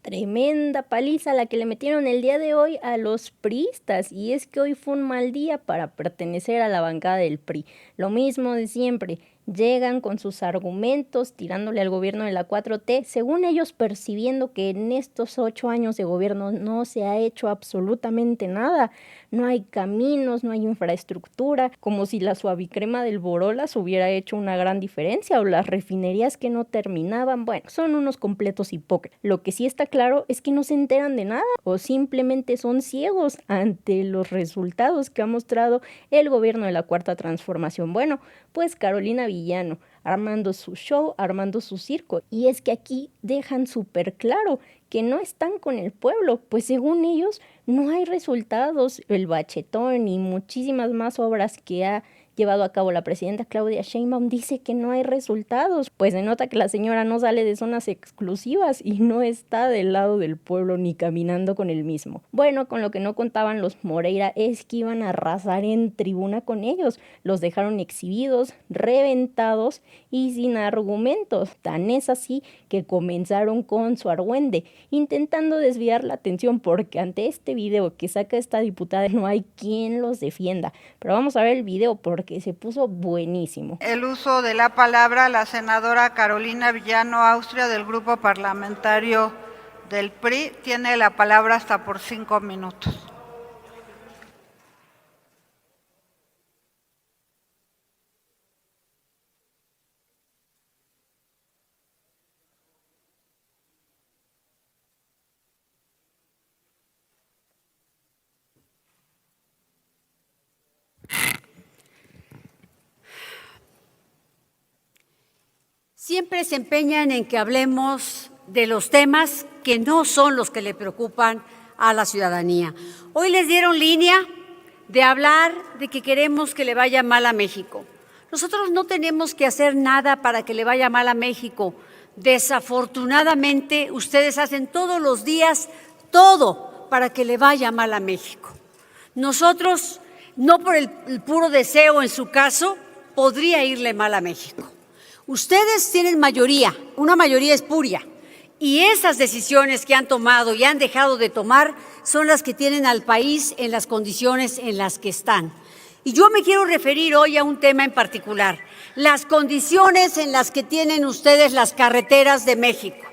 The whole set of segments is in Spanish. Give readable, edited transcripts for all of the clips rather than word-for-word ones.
tremenda paliza la que le metieron el día de hoy a los priistas, y es que hoy fue un mal día para pertenecer a la bancada del PRI. Lo mismo de siempre, llegan con sus argumentos tirándole al gobierno de la 4T, según ellos percibiendo que en estos 8 años de gobierno no se ha hecho absolutamente nada. No hay caminos, no hay infraestructura, como si la suavicrema del Borolas hubiera hecho una gran diferencia, o las refinerías que no terminaban. Bueno, son unos completos hipócritas. Lo que sí está claro es que no se enteran de nada, o simplemente son ciegos ante los resultados que ha mostrado el gobierno de la Cuarta Transformación. Bueno, pues Carolina Villano, armando su show, armando su circo. Y es que aquí dejan súper claro que no están con el pueblo, pues según ellos no hay resultados. El bachetón y muchísimas más obras que ha llevado a cabo la presidenta Claudia Sheinbaum dice que no hay resultados, pues se nota que la señora no sale de zonas exclusivas y no está del lado del pueblo ni caminando con el mismo. Bueno, con lo que no contaban los Moreira es que iban a arrasar en tribuna con ellos. Los dejaron exhibidos, reventados y sin argumentos. Tan es así que comenzaron con su argüende, intentando desviar la atención, porque ante este video que saca esta diputada no hay quien los defienda. Pero vamos a ver el video porque se puso buenísimo. El uso de la palabra, la senadora Carolina Villano Austria, del grupo parlamentario del PRI, tiene la palabra hasta por 5 minutos. Siempre se empeñan en que hablemos de los temas que no son los que le preocupan a la ciudadanía. Hoy les dieron línea de hablar de que queremos que le vaya mal a México. Nosotros no tenemos que hacer nada para que le vaya mal a México. Desafortunadamente, ustedes hacen todos los días todo para que le vaya mal a México. Nosotros, no por el puro deseo en su caso, podría irle mal a México. Ustedes tienen mayoría, una mayoría espuria, y esas decisiones que han tomado y han dejado de tomar son las que tienen al país en las condiciones en las que están. Y yo me quiero referir hoy a un tema en particular, las condiciones en las que tienen ustedes las carreteras de México.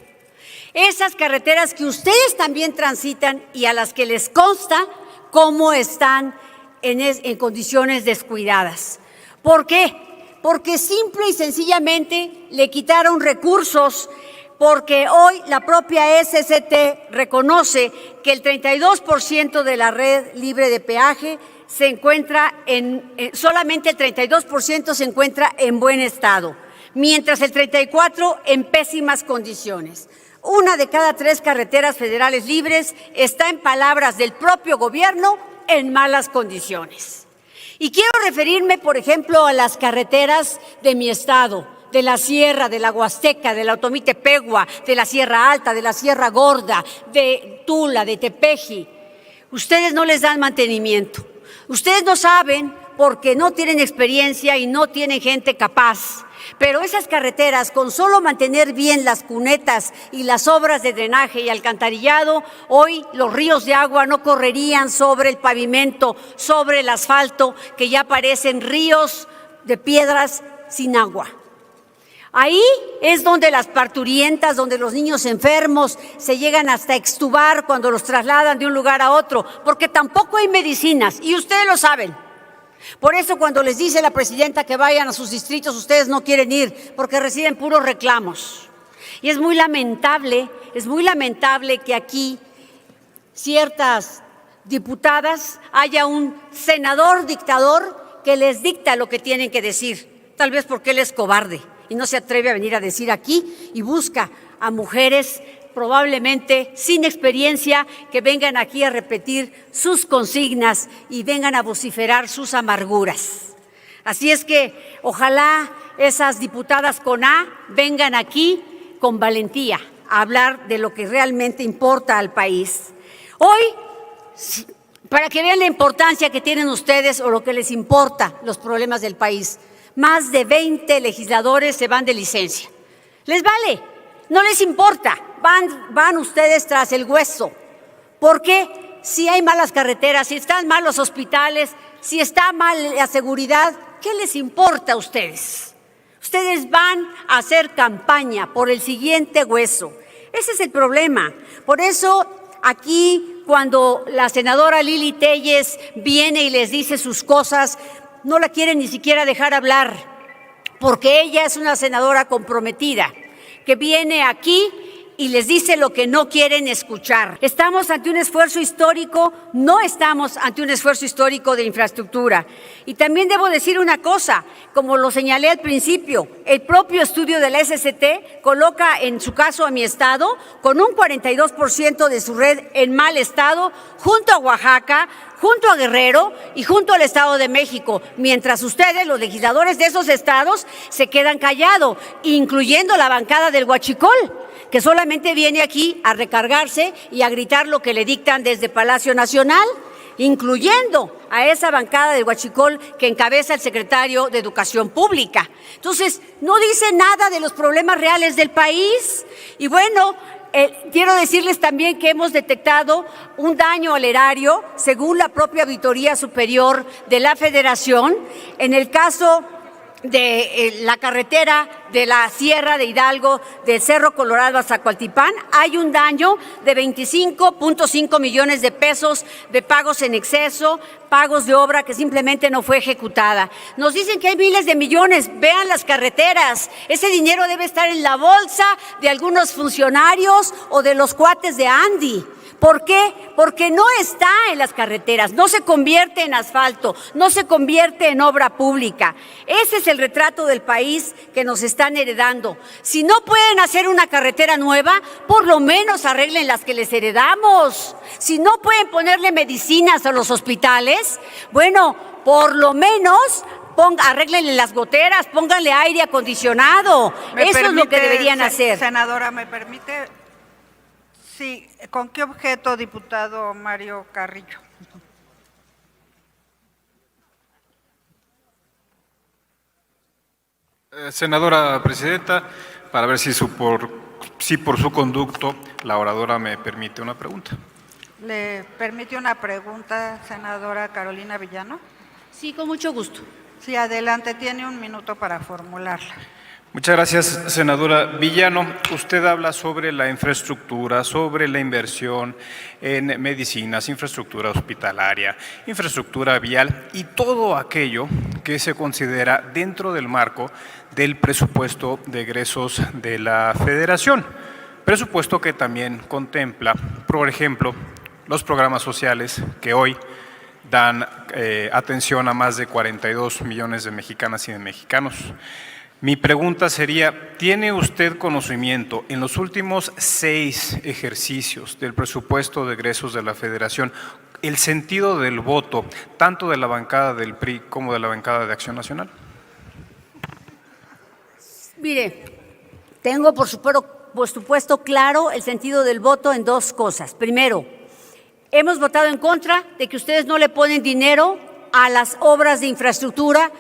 Esas carreteras que ustedes también transitan y a las que les consta cómo están en condiciones descuidadas. ¿Por qué? Porque simple y sencillamente le quitaron recursos, porque hoy la propia SCT reconoce que el 32% de la red libre de peaje se encuentra solamente el 32% se encuentra en buen estado, mientras el 34% en pésimas condiciones. Una de cada 3 carreteras federales libres está, en palabras del propio gobierno, en malas condiciones. Y quiero referirme, por ejemplo, a las carreteras de mi estado, de la Sierra, de la Huasteca, de la Otomí-Tepegua, de la Sierra Alta, de la Sierra Gorda, de Tula, de Tepeji. Ustedes no les dan mantenimiento. Ustedes no saben porque no tienen experiencia y no tienen gente capaz. Pero esas carreteras, con solo mantener bien las cunetas y las obras de drenaje y alcantarillado, hoy los ríos de agua no correrían sobre el pavimento, sobre el asfalto, que ya parecen ríos de piedras sin agua. Ahí es donde las parturientas, donde los niños enfermos se llegan hasta extubar cuando los trasladan de un lugar a otro, porque tampoco hay medicinas, y ustedes lo saben. Por eso cuando les dice la presidenta que vayan a sus distritos, ustedes no quieren ir, porque reciben puros reclamos. Y es muy lamentable que aquí ciertas diputadas haya un senador dictador que les dicta lo que tienen que decir, tal vez porque él es cobarde y no se atreve a venir a decir aquí y busca a mujeres probablemente sin experiencia que vengan aquí a repetir sus consignas y vengan a vociferar sus amarguras. Así es que ojalá esas diputadas con A vengan aquí con valentía a hablar de lo que realmente importa al país. Hoy, para que vean la importancia que tienen ustedes o lo que les importa los problemas del país, más de 20 legisladores se van de licencia. Les vale. no les importa, van ustedes tras el hueso. Porque si hay malas carreteras, si están mal los hospitales, si está mal la seguridad, ¿qué les importa a ustedes? Ustedes van a hacer campaña por el siguiente hueso. Ese es el problema. Por eso aquí, cuando la senadora Lili Téllez viene y les dice sus cosas, no la quieren ni siquiera dejar hablar, porque ella es una senadora comprometida, que viene aquí y les dice lo que no quieren escuchar. ¿Estamos ante un esfuerzo histórico? No estamos ante un esfuerzo histórico de infraestructura. Y también debo decir una cosa, como lo señalé al principio, el propio estudio de la SCT coloca en su caso a mi estado con un 42% de su red en mal estado, junto a Oaxaca, junto a Guerrero y junto al Estado de México, mientras ustedes, los legisladores de esos estados, se quedan callados, incluyendo la bancada del Huachicol, que solamente viene aquí a recargarse y a gritar lo que le dictan desde Palacio Nacional, incluyendo a esa bancada del Huachicol que encabeza el secretario de Educación Pública. Entonces, no dice nada de los problemas reales del país. Y bueno, quiero decirles también que hemos detectado un daño al erario, según la propia Auditoría Superior de la Federación, en el caso de la carretera de la Sierra de Hidalgo, del Cerro Colorado a Zacualtipán, hay un daño de 25.5 millones de pesos de pagos en exceso, pagos de obra que simplemente no fue ejecutada. Nos dicen que hay miles de millones, vean las carreteras, ese dinero debe estar en la bolsa de algunos funcionarios o de los cuates de Andy. ¿Por qué? Porque no está en las carreteras, no se convierte en asfalto, no se convierte en obra pública. Ese es el retrato del país que nos están heredando. Si no pueden hacer una carretera nueva, por lo menos arreglen las que les heredamos. Si no pueden ponerle medicinas a los hospitales, bueno, por lo menos arréglenle las goteras, pónganle aire acondicionado. Eso es lo que deberían hacer. Senadora, ¿me permite? Sí, ¿con qué objeto, diputado Mario Carrillo? Senadora presidenta, para ver si por su conducto la oradora me permite una pregunta. ¿Le permite una pregunta, senadora Carolina Villano? Sí, con mucho gusto. Sí, adelante, tiene un minuto para formularla. Muchas gracias, senadora Villano. Usted habla sobre la infraestructura, sobre la inversión en medicinas, infraestructura hospitalaria, infraestructura vial y todo aquello que se considera dentro del marco del presupuesto de egresos de la Federación. Presupuesto que también contempla, por ejemplo, los programas sociales que hoy dan atención a más de 42 millones de mexicanas y de mexicanos. Mi pregunta sería, ¿tiene usted conocimiento en los últimos 6 ejercicios del presupuesto de egresos de la Federación, el sentido del voto, tanto de la bancada del PRI como de la bancada de Acción Nacional? Mire, tengo por supuesto claro el sentido del voto en 2 cosas. Primero, hemos votado en contra de que ustedes no le ponen dinero a las obras de infraestructura,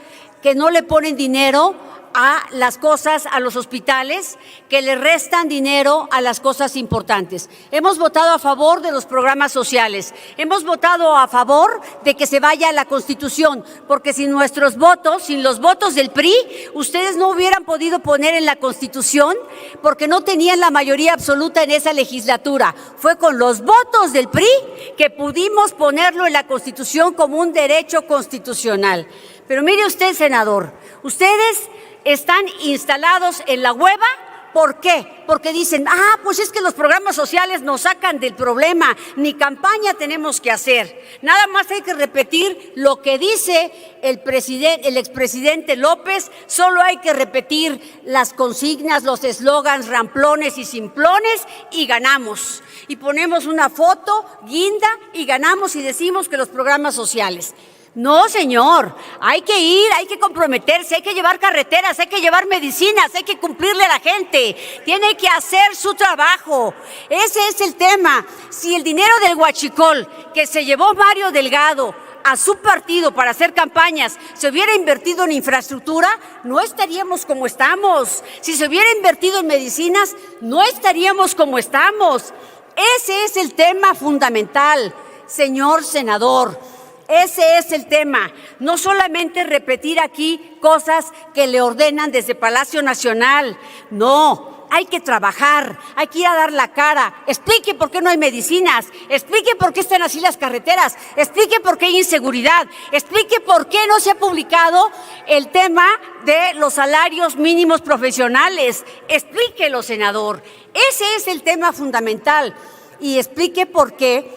que no le ponen dinero a las cosas, a los hospitales, que le restan dinero a las cosas importantes. Hemos votado a favor de los programas sociales, hemos votado a favor de que se vaya a la Constitución, porque sin nuestros votos, sin los votos del PRI, ustedes no hubieran podido poner en la Constitución, porque no tenían la mayoría absoluta en esa legislatura. Fue con los votos del PRI que pudimos ponerlo en la Constitución como un derecho constitucional. Pero mire usted, senador, ustedes están instalados en la hueva. ¿Por qué? Porque dicen, pues es que los programas sociales nos sacan del problema, ni campaña tenemos que hacer. Nada más hay que repetir lo que dice el expresidente López, solo hay que repetir las consignas, los eslogans ramplones y simplones y ganamos. Y ponemos una foto, guinda, y ganamos y decimos que los programas sociales. No, señor, hay que ir, hay que comprometerse, hay que llevar carreteras, hay que llevar medicinas, hay que cumplirle a la gente, tiene que hacer su trabajo. Ese es el tema. Si el dinero del Huachicol que se llevó Mario Delgado a su partido para hacer campañas se hubiera invertido en infraestructura, no estaríamos como estamos. Si se hubiera invertido en medicinas, no estaríamos como estamos. Ese es el tema fundamental, señor senador. Ese es el tema. No solamente repetir aquí cosas que le ordenan desde Palacio Nacional. No. Hay que trabajar, hay que ir a dar la cara, explique por qué no hay medicinas, explique por qué están así las carreteras, explique por qué hay inseguridad, explique por qué no se ha publicado el tema de los salarios mínimos profesionales, explíquelo, senador. Ese es el tema fundamental y explique por qué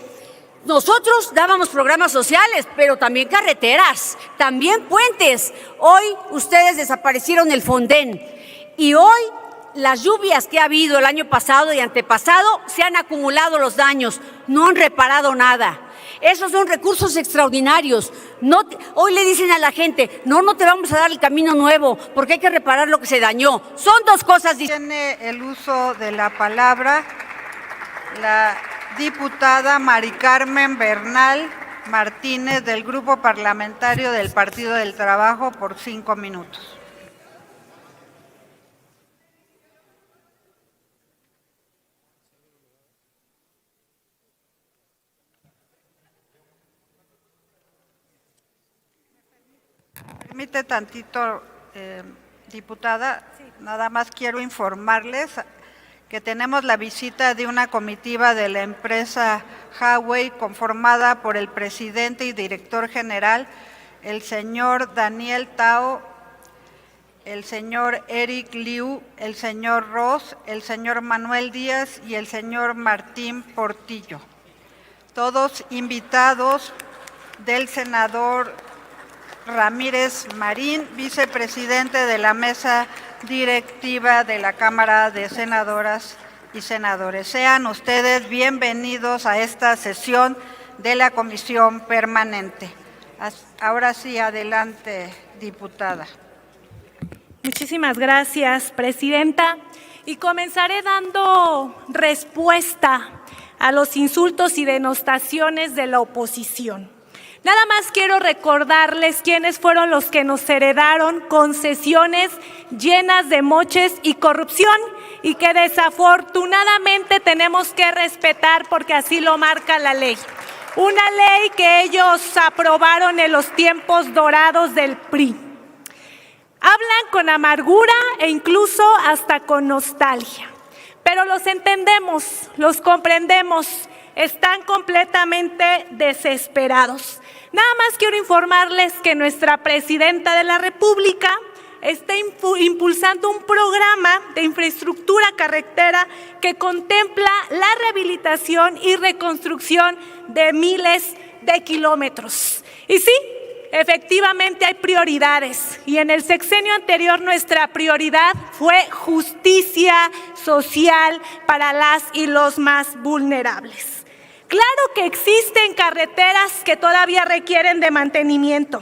nosotros dábamos programas sociales, pero también carreteras, también puentes. Hoy ustedes desaparecieron el Fonden y hoy las lluvias que ha habido el año pasado y antepasado se han acumulado los daños, no han reparado nada. Esos son recursos extraordinarios. Hoy le dicen a la gente, no te vamos a dar el camino nuevo porque hay que reparar lo que se dañó. Son dos cosas distintas. Tiene el uso de la palabra la diputada Mari Carmen Bernal Martínez del Grupo Parlamentario del Partido del Trabajo por 5 minutos. Permite tantito, diputada, nada más quiero informarles que tenemos la visita de una comitiva de la empresa Huawei conformada por el presidente y director general, el señor Daniel Tao, el señor Eric Liu, el señor Ross, el señor Manuel Díaz y el señor Martín Portillo. Todos invitados del senador Ramírez Marín, vicepresidente de la mesa directiva de la Cámara de Senadoras y Senadores. Sean ustedes bienvenidos a esta sesión de la Comisión Permanente. Ahora sí, adelante, diputada. Muchísimas gracias, presidenta. Y comenzaré dando respuesta a los insultos y denostaciones de la oposición. Nada más quiero recordarles quiénes fueron los que nos heredaron concesiones llenas de moches y corrupción y que desafortunadamente tenemos que respetar porque así lo marca la ley. Una ley que ellos aprobaron en los tiempos dorados del PRI. Hablan con amargura e incluso hasta con nostalgia, pero los entendemos, los comprendemos, están completamente desesperados. Nada más quiero informarles que nuestra presidenta de la República está impulsando un programa de infraestructura carretera que contempla la rehabilitación y reconstrucción de miles de kilómetros. Y sí, efectivamente hay prioridades y en el sexenio anterior nuestra prioridad fue justicia social para las y los más vulnerables. Claro que existen carreteras que todavía requieren de mantenimiento,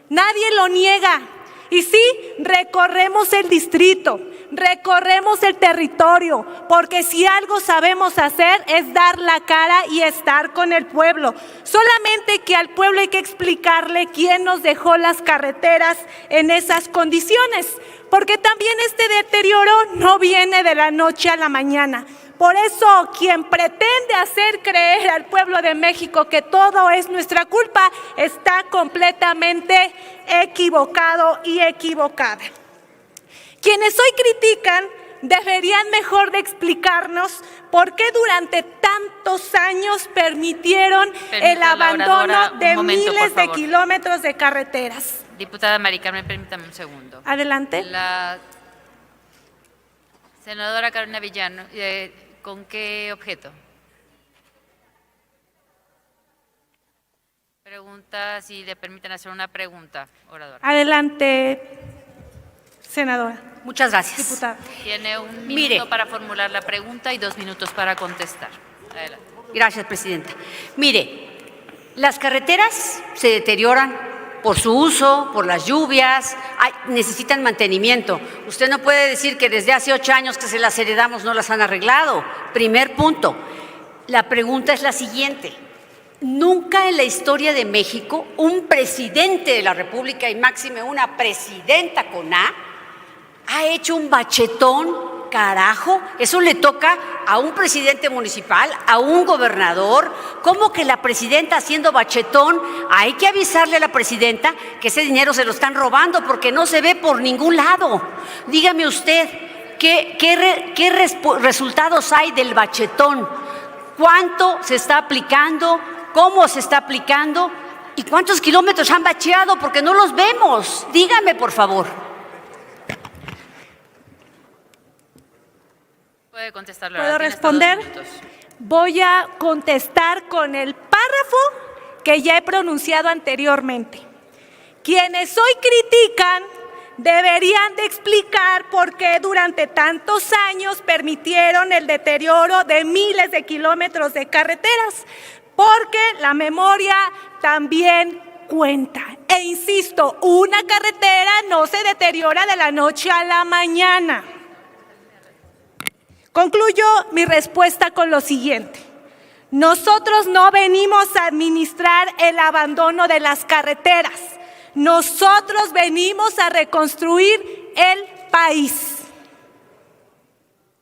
nadie lo niega. Y sí, recorremos el distrito, recorremos el territorio, porque si algo sabemos hacer es dar la cara y estar con el pueblo. Solamente que al pueblo hay que explicarle quién nos dejó las carreteras en esas condiciones, porque también este deterioro no viene de la noche a la mañana. Por eso, quien pretende hacer creer al pueblo de México que todo es nuestra culpa, está completamente equivocado y equivocada. Quienes hoy critican deberían mejor de explicarnos por qué durante tantos años permitieron el abandono de miles de kilómetros de carreteras. Diputada Mari Carmen, permítame un segundo. Adelante. La senadora Carolina Villano, ¿con qué objeto? Pregunta, si le permiten hacer una pregunta, oradora. Adelante, senadora. Muchas gracias. Diputada. Tiene un minuto para formular la pregunta y 2 minutos para contestar. Adelante. Gracias, presidenta. Mire, las carreteras se deterioran por su uso, por las lluvias, necesitan mantenimiento. Usted no puede decir que desde hace 8 años que se las heredamos no las han arreglado. Primer punto. La pregunta es la siguiente. Nunca en la historia de México un presidente de la República, y máxime una presidenta con A, ha hecho un bachetón. Carajo, eso le toca a un presidente municipal, a un gobernador. ¿Cómo que la presidenta haciendo bachetón? Hay que avisarle a la presidenta que ese dinero se lo están robando porque no se ve por ningún lado. Dígame usted, ¿qué resultados hay del bachetón? ¿Cuánto se está aplicando? ¿Cómo se está aplicando? ¿Y cuántos kilómetros han bacheado? Porque no los vemos. Dígame, por favor. Puede contestar. ¿Puedo responder? Voy a contestar con el párrafo que ya he pronunciado anteriormente. Quienes hoy critican deberían de explicar por qué durante tantos años permitieron el deterioro de miles de kilómetros de carreteras, porque la memoria también cuenta. E insisto, una carretera no se deteriora de la noche a la mañana. Concluyo mi respuesta con lo siguiente. Nosotros no venimos a administrar el abandono de las carreteras. Nosotros venimos a reconstruir el país.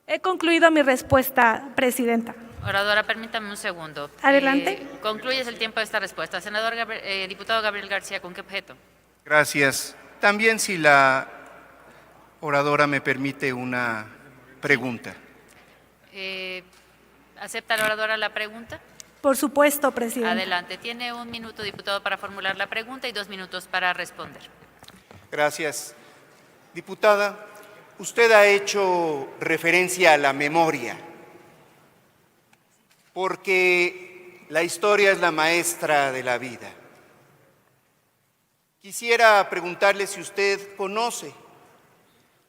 He concluido mi respuesta, Presidenta. Oradora, permítame un segundo. Adelante. Concluyes el tiempo de esta respuesta. Diputado Gabriel García, ¿con qué objeto? Gracias. También, si la oradora me permite una pregunta. ¿Acepta la oradora la pregunta? Por supuesto, Presidenta. Adelante. Tiene 1 minuto, diputado, para formular la pregunta y 2 minutos para responder. Gracias. Diputada, usted ha hecho referencia a la memoria, porque la historia es la maestra de la vida. Quisiera preguntarle si usted conoce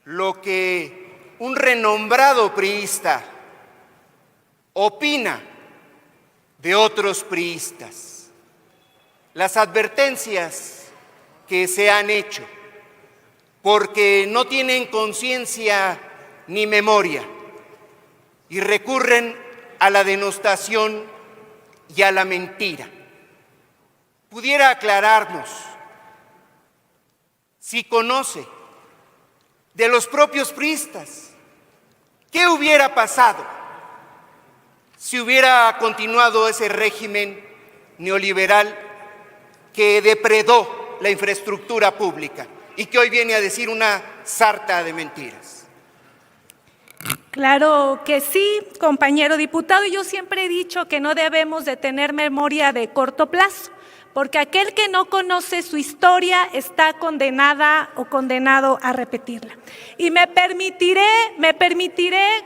lo que un renombrado priista opina de otros priistas, las advertencias que se han hecho, porque no tienen conciencia ni memoria y recurren a la denostación y a la mentira. ¿Pudiera aclararnos si conoce de los propios priistas qué hubiera pasado si hubiera continuado ese régimen neoliberal que depredó la infraestructura pública y que hoy viene a decir una sarta de mentiras? Claro que sí, compañero diputado. Yo siempre he dicho que no debemos de tener memoria de corto plazo, porque aquel que no conoce su historia está condenada o condenado a repetirla. Y me permitiré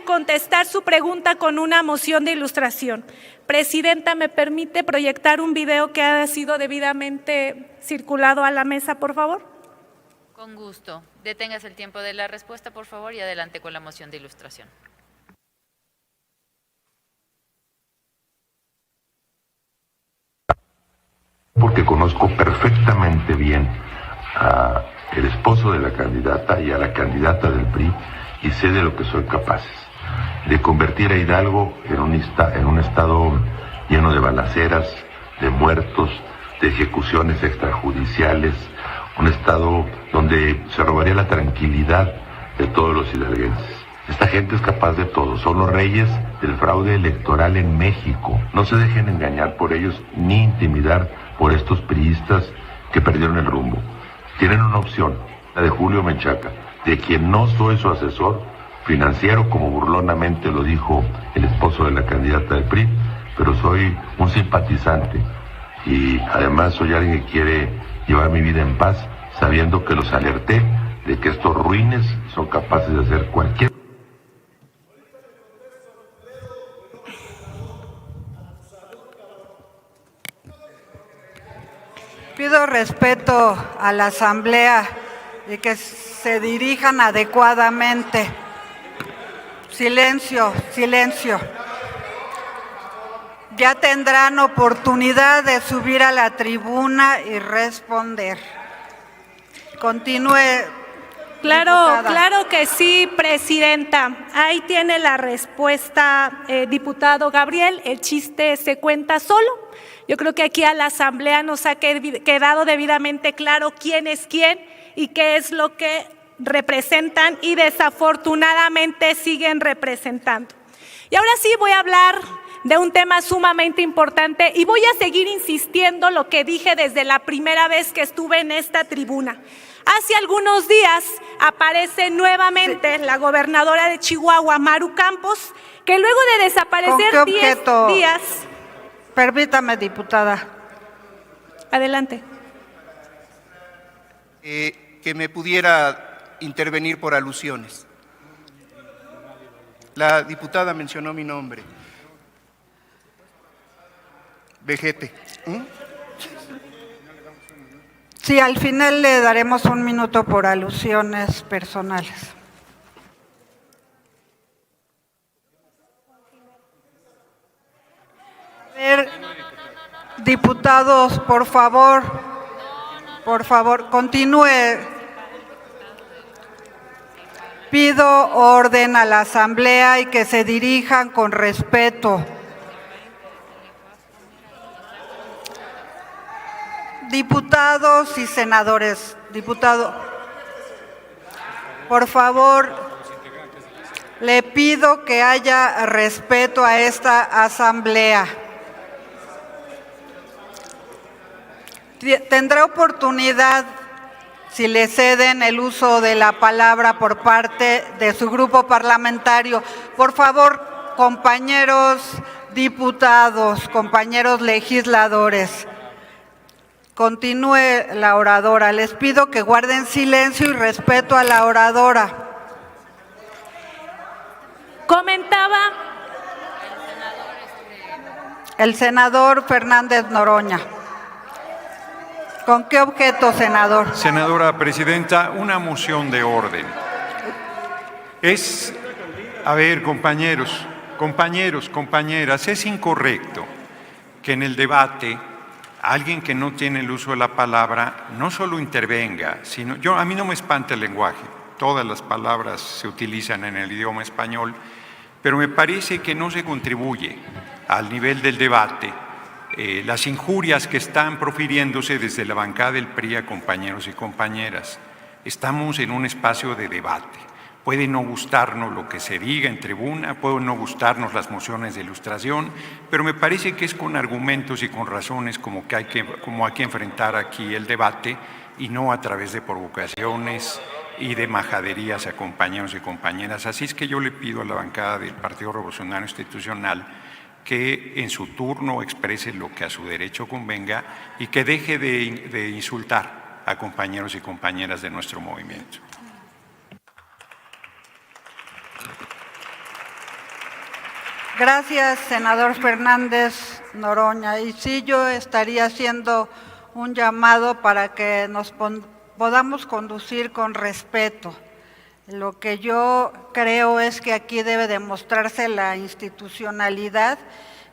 contestar su pregunta con una moción de ilustración. Presidenta, ¿me permite proyectar un video que ha sido debidamente circulado a la mesa, por favor? Con gusto. Deténgase el tiempo de la respuesta, por favor, y adelante con la moción de ilustración. Porque conozco perfectamente bien al esposo de la candidata y a la candidata del PRI y sé de lo que soy capaces, de convertir a Hidalgo en un estado lleno de balaceras, de muertos, de ejecuciones extrajudiciales, un estado donde se robaría la tranquilidad de todos los hidalguenses. Esta gente es capaz de todo, son los reyes del fraude electoral en México. No se dejen engañar por ellos ni intimidar por estos priistas que perdieron el rumbo. Tienen una opción, la de Julio Menchaca, de quien no soy su asesor financiero, como burlonamente lo dijo el esposo de la candidata del PRI, pero soy un simpatizante y además soy alguien que quiere llevar mi vida en paz, sabiendo que los alerté de que estos ruines son capaces de hacer cualquier. Pido respeto a la Asamblea y que se dirijan adecuadamente. Silencio, silencio. Ya tendrán oportunidad de subir a la tribuna y responder. Continúe, Claro que sí, presidenta. Ahí tiene la respuesta, diputado Gabriel. El chiste se cuenta solo. Yo creo que aquí a la Asamblea nos ha quedado debidamente claro quién es quién y qué es lo que representan y desafortunadamente siguen representando. Y ahora sí voy a hablar de un tema sumamente importante y voy a seguir insistiendo lo que dije desde la primera vez que estuve en esta tribuna. Hace algunos días aparece nuevamente la gobernadora de Chihuahua, Maru Campos, que luego de desaparecer 10 días... Permítame, diputada. Adelante. Que me pudiera intervenir por alusiones. La diputada mencionó mi nombre. Vejete. Sí, al final le daremos 1 minuto por alusiones personales. A ver, diputados, por favor, continúe. Pido orden a la Asamblea y que se dirijan con respeto. Diputados y senadores, por favor, le pido que haya respeto a esta Asamblea. Tendrá oportunidad, si le ceden el uso de la palabra por parte de su grupo parlamentario. Por favor, compañeros diputados, compañeros legisladores, continúe la oradora. Les pido que guarden silencio y respeto a la oradora. Comentaba el senador Fernández Noroña. ¿Con qué objeto, senador? Senadora presidenta, una moción de orden. A ver, compañeros, compañeras, es incorrecto que en el debate alguien que no tiene el uso de la palabra no solo intervenga, sino a mí no me espanta el lenguaje, todas las palabras se utilizan en el idioma español, pero me parece que no se contribuye al nivel del debate las injurias que están profiriéndose desde la bancada del PRI a compañeros y compañeras. Estamos en un espacio de debate. Puede no gustarnos lo que se diga en tribuna, pueden no gustarnos las mociones de ilustración, pero me parece que es con argumentos y con razones como hay que enfrentar aquí el debate y no a través de provocaciones y de majaderías a compañeros y compañeras. Así es que yo le pido a la bancada del Partido Revolucionario Institucional que en su turno exprese lo que a su derecho convenga y que deje de insultar a compañeros y compañeras de nuestro movimiento. Gracias, senador Fernández Noroña. Y sí, yo estaría haciendo un llamado para que nos podamos conducir con respeto. Lo que yo creo es que aquí debe demostrarse la institucionalidad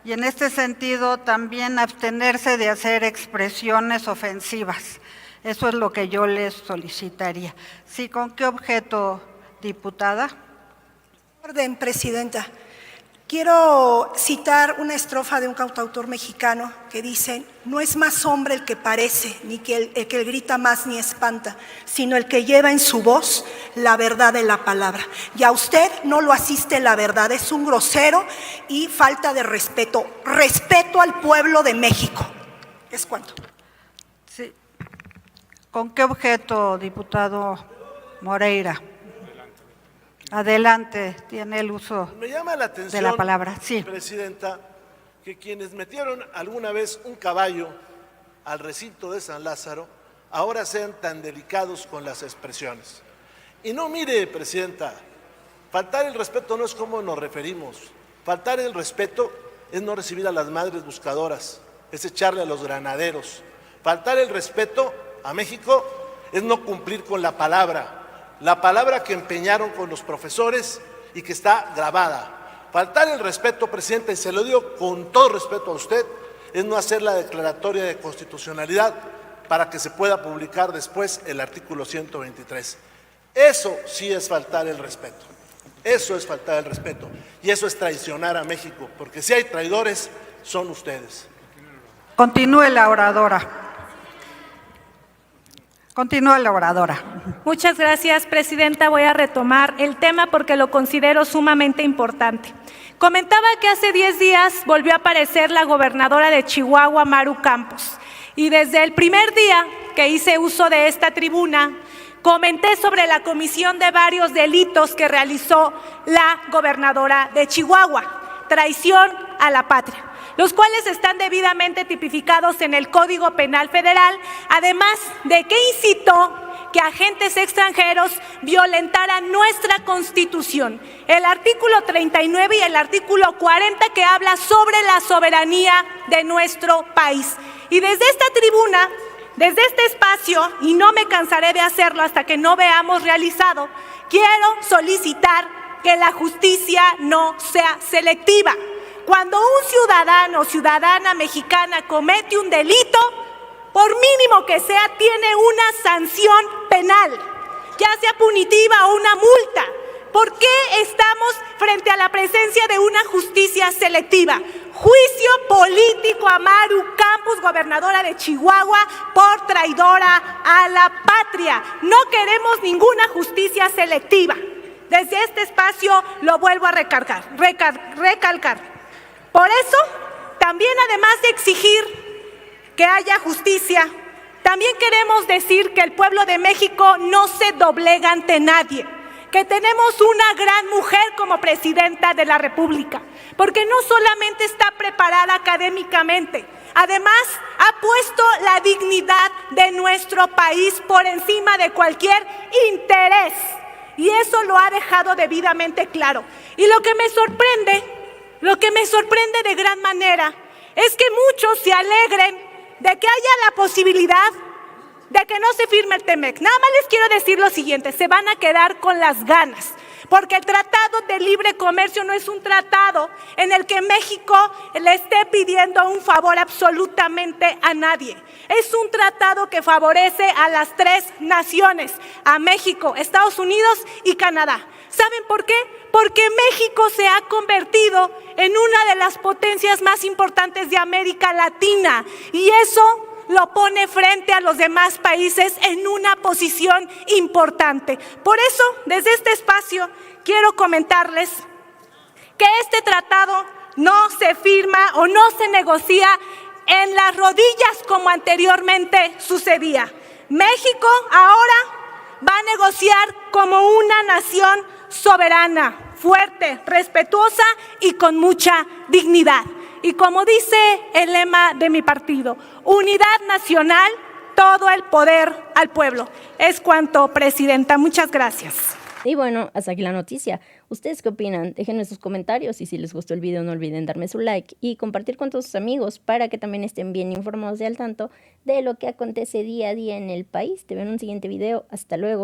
y en este sentido también abstenerse de hacer expresiones ofensivas. Eso es lo que yo les solicitaría. Sí, ¿con qué objeto, diputada? Orden, presidenta. Quiero citar una estrofa de un cantautor mexicano que dice: no es más hombre el que parece, ni el que grita más ni espanta, sino el que lleva en su voz la verdad de la palabra. Y a usted no lo asiste la verdad, es un grosero y falta de respeto. Respeto al pueblo de México. ¿Es cuánto? Sí. ¿Con qué objeto, diputado Moreira? Adelante, tiene el uso Me llama la atención, de la palabra. Sí. Presidenta, que quienes metieron alguna vez un caballo al recinto de San Lázaro, ahora sean tan delicados con las expresiones. Y no, mire, presidenta, faltar el respeto no es como nos referimos. Faltar el respeto es no recibir a las madres buscadoras, es echarle a los granaderos. Faltar el respeto a México es no cumplir con la palabra que empeñaron con los profesores y que está grabada. Faltar el respeto, presidenta, y se lo digo con todo respeto a usted, es no hacer la declaratoria de constitucionalidad para que se pueda publicar después el artículo 123. Eso sí es faltar el respeto. Eso es faltar el respeto. Y eso es traicionar a México, porque si hay traidores, son ustedes. Continúe la oradora. Continúa la oradora. Muchas gracias, presidenta. Voy a retomar el tema porque lo considero sumamente importante. Comentaba que hace 10 días volvió a aparecer la gobernadora de Chihuahua, Maru Campos. Y desde el primer día que hice uso de esta tribuna, comenté sobre la comisión de varios delitos que realizó la gobernadora de Chihuahua, traición a la patria, los cuales están debidamente tipificados en el Código Penal Federal, además de que incitó que agentes extranjeros violentaran nuestra Constitución, el artículo 39 y el artículo 40 que habla sobre la soberanía de nuestro país. Y desde esta tribuna, desde este espacio, y no me cansaré de hacerlo hasta que no veamos realizado, quiero solicitar que la justicia no sea selectiva. Cuando un ciudadano o ciudadana mexicana comete un delito, por mínimo que sea, tiene una sanción penal, ya sea punitiva o una multa. ¿Por qué estamos frente a la presencia de una justicia selectiva? Juicio político a Maru Campos, gobernadora de Chihuahua, por traidora a la patria. No queremos ninguna justicia selectiva. Desde este espacio lo vuelvo a recalcar. Por eso, también además de exigir que haya justicia, también queremos decir que el pueblo de México no se doblega ante nadie, que tenemos una gran mujer como presidenta de la República, porque no solamente está preparada académicamente, además ha puesto la dignidad de nuestro país por encima de cualquier interés, y eso lo ha dejado debidamente claro. Y lo que me sorprende de gran manera es que muchos se alegren de que haya la posibilidad de que no se firme el TEMEC. Nada más les quiero decir lo siguiente: se van a quedar con las ganas, porque el Tratado de Libre Comercio no es un tratado en el que México le esté pidiendo un favor absolutamente a nadie. Es un tratado que favorece a las 3 naciones, a México, Estados Unidos y Canadá. ¿Saben por qué? Porque México se ha convertido en una de las potencias más importantes de América Latina, y eso lo pone frente a los demás países en una posición importante. Por eso, desde este espacio, quiero comentarles que este tratado no se firma o no se negocia en las rodillas como anteriormente sucedía. México ahora va a negociar como una nación soberana, fuerte, respetuosa y con mucha dignidad. Y como dice el lema de mi partido, unidad nacional, todo el poder al pueblo. Es cuanto, presidenta. Muchas gracias. Y bueno, hasta aquí la noticia. ¿Ustedes qué opinan? Déjenme sus comentarios, y si les gustó el video no olviden darme su like y compartir con todos sus amigos para que también estén bien informados y al tanto de lo que acontece día a día en el país. Te veo en un siguiente video. Hasta luego.